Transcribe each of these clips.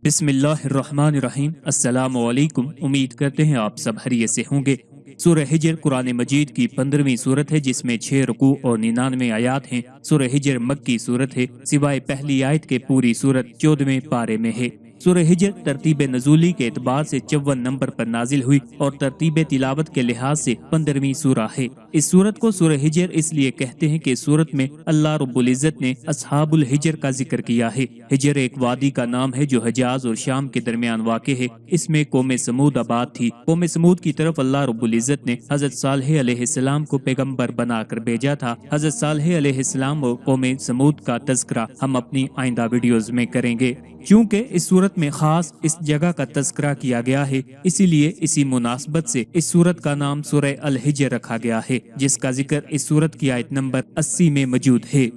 बिस्मिल्लाहिर्रहमानिर्रहीम। अस्सलामु अलैकुम। उम्मीद करते हैं आप सब खैरियत से होंगे। सूरह हिजर कुरान मजीद की 15वीं सूरत है जिसमें 6 रुकू और 99 आयात हैं। सूरह हिजर मक्की सूरत है, सिवाय पहली आयत के पूरी सूरत 14वें पारे में है। सूरह हिजर तरतीब नजूली के एतबार से 54 नंबर पर नाजिल हुई और तरतीब तिलावत के लिहाज से 15वीं सूरह है। इस सूरत को सूरह हिजर इसलिए कहते हैं कि इस सूरत में अल्लाह रब्बुल इज्जत ने असहाबुल हिजर का जिक्र किया है। हिजर एक वादी का नाम है जो हिजाज और शाम के दरमियान वाक़े है। इसमें कौम समूद आबाद थी। कौम समूद की तरफ अल्लाह रब्बुल इज्जत ने हजरत सालेह अलैहिस्सलाम को पैगंबर बनाकर भेजा था। हजरत सालेह अलैहिस्सलाम और कौम समूद का तज़किरा हम अपनी आइंदा वीडियोज में करेंगे। क्योंकि इस सूरत में खास इस जगह का तज़किरा किया गया है, इसीलिए इसी मुनासबत से इस सूरत का नाम सूरह अल हिजर रखा गया है, जिसका जिक्र इस सूरत की आयत नंबर 80 में मौजूद है।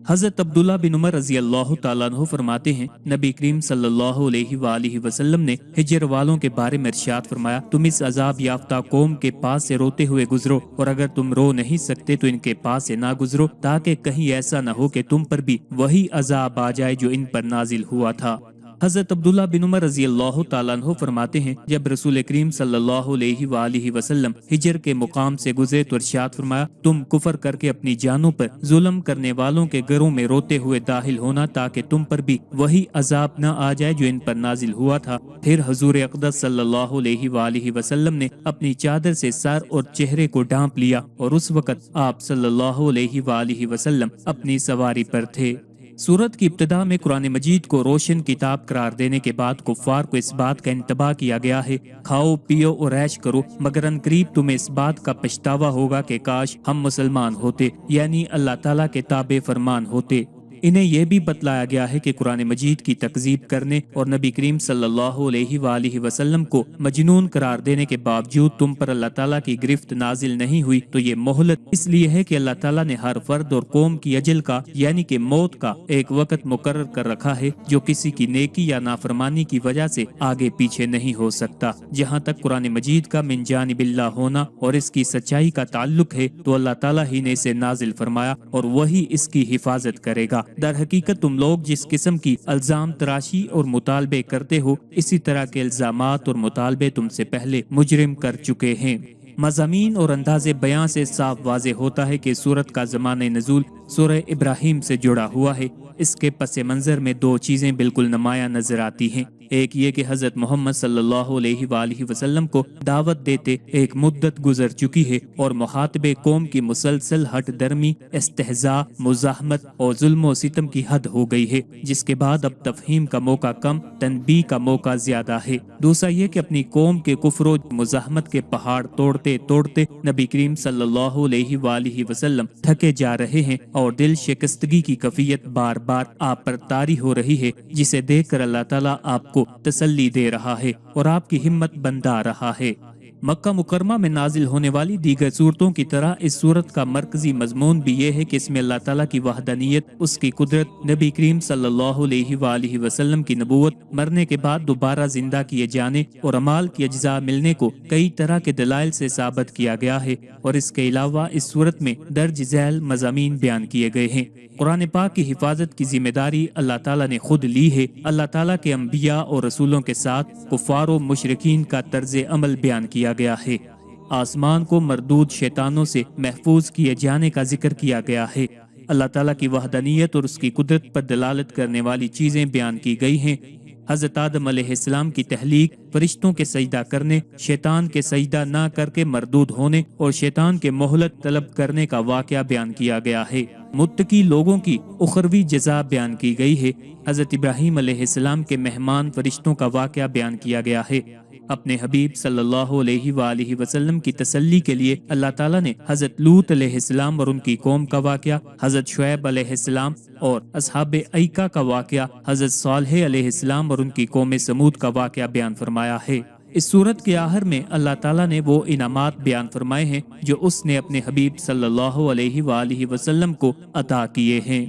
हजरत अब्दुल्ला बिन उमर रजी अल्लाह तआला अन्हु फरमाते हैं, नबी करीम सल्लल्लाहु अलैहि वसल्लम ने हिजर वालों के बारे में इरशाद फरमाया, तुम इस अजाब याफ्ता कौम के पास से रोते हुए गुजरो, और अगर तुम रो नहीं सकते तो इनके पास से ना गुजरो, ताकि कहीं ऐसा न हो कि तुम पर भी वही अजाब आ जाए जो इन पर नाजिल हुआ था। हजरत अब्दुल्ला बिन उमर रजी अल्लाह तआला अन्हु फरमाते हैं, जब रसूल करीम सल्लल्लाहु अलैहि वसल्लम हिजर के मुकाम से गुजरे तो इरशाद फरमाया, तुम कुफर करके अपनी जानों पर जुल्म करने वालों के घरों में रोते हुए दाखिल होना, ताकि तुम पर भी वही अजाब न आ जाए जो इन पर नाजिल हुआ था। फिर हुजूर अक़दस सल्लल्लाहु अलैहि वसल्लम ने अपनी चादर से सर और चेहरे को ढांप लिया, और उस वक़्त आप सल्लल्लाहु अलैहि वसल्लम अपनी सवारी पर थे। सूरत की इब्तिदा में कुरान मजीद को रोशन किताब करार देने के बाद कुफ्फार को इस बात का इंतबाह किया गया है, खाओ पियो और ऐश करो, मगर अनकरीब तुम्हें इस बात का पछतावा होगा कि काश हम मुसलमान होते, यानी अल्लाह ताला के ताबे फरमान होते। इन्हें यह भी बतलाया गया है कि कुरान मजीद की तकजीब करने और नबी करीम सल्लल्लाहु अलैहि वसल्लम को मजनून करार देने के बावजूद तुम पर अल्लाह ताला की गिरफ्त नाजिल नहीं हुई, तो ये मोहलत इसलिए है कि अल्लाह ताला ने हर फर्द और कौम की अजल का यानी कि मौत का एक वक्त मुकर्रर कर रखा है, जो किसी की नेकी या नाफरमानी की वजह से आगे पीछे नहीं हो सकता। जहाँ तक कुरान मजीद का मिन जानिबिल्लाह होना और इसकी सच्चाई का ताल्लुक है, तो अल्लाह ताला ही ने इसे नाजिल फरमाया और वही इसकी हिफाजत करेगा। दर हकीकत तुम लोग जिस किस्म की अल्जाम तराशी और मुतालबे करते हो, इसी तरह के इल्जामात और मुतालबे तुमसे पहले मुजरिम कर चुके हैं। मज़ामीन और अंदाज़े बयां से साफ वाज़े होता है कि सूरत का ज़माने नज़ूल सूरह इब्राहिम से जुड़ा हुआ है। इसके पस मंज़र में दो चीज़ें बिल्कुल नुमायां नजर आती हैं। एक ये कि हज़रत मोहम्मद सल्लल्लाहु अलैहि वसल्लम को दावत देते एक मुद्दत गुजर चुकी है और मुखातबे कौम की मुसलसल हट दरमी, इस्तेहज़ा, मुज़ाहमत और जुल्म सितम की हद हो गई है, जिसके बाद अब तफहीम का मौका कम, तनबीह का मौका ज्यादा है। दूसरा ये कि अपनी कौम के कुफ्र मुज़ाहमत के पहाड़ तोड़ते तोड़ते नबी करीम सल्लल्लाहु अलैहि वसल्लम थके जा रहे हैं और दिल शिकस्तगी की कैफियत बार बार आप पर तारी हो रही है, जिसे देखकर अल्लाह ताला आपको तसल्ली दे रहा है और आपकी हिम्मत बंधा रहा है। मक्का मुकरमा में नाजिल होने वाली दीगर सूरतों की तरह इस सूरत का मरकजी मजमून भी ये है कि इसमें अल्लाह ताला की वहदानियत, उसकी कुदरत, नबी करीम सल्लल्लाहु अलैहि वसल्लम की नबूवत, मरने के बाद दोबारा जिंदा किए जाने और अमाल की अज्जा मिलने को कई तरह के दलाइल से साबित किया गया है। और इसके अलावा इस सूरत में दर्ज झैल मज़ामीन बयान किए गए हैं। कुरान पाक की हिफाजत की जिम्मेदारी अल्लाह ताला ने खुद ली है। अल्लाह ताला के अंबिया और रसूलों के साथ कुफार और मुशरिकीन का तर्ज अमल बयान किया गया है। आसमान को मरदूद शैतानों से महफूज किए जाने का जिक्र किया गया है। अल्लाह ताला की वहदानियत और उसकी कुदरत पर दलालत करने वाली चीजें बयान की गई हैं। हजरत आदम अलैहिस्सलाम की तहलीक, फरिश्तों के सजदा करने, शैतान के सजदा ना करके मरदूद होने और शैतान के मोहलत तलब करने का वाक़या बयान किया गया है। मुत्तकी लोगों की उखरवी जज़ा बयान की गई है। हजरत इब्राहीम अलैहिस्सलाम के मेहमान फरिश्तों का वाक़या बयान किया गया है। अपने हबीब सल्लल्लाहु अलैहि वसल्लम की तसल्ली के लिए अल्लाह ताला ने हजरत लूत अलैहिस्सलाम और उनकी कौम का वाक़या, हजरत शुएब अलैहिस्सलाम और असहाबे ऐका का वाक़या, हजरत सालेह अलैहिस्सलाम और उनकी कौम समूद का वाक़या बयान फरमाया है। इस सूरत के आखिर में अल्लाह ताला ने वो इनामात बयान फरमाए हैं जो उसने अपने हबीब सल्लल्लाहु अलैहि वसल्लम को अता किए हैं।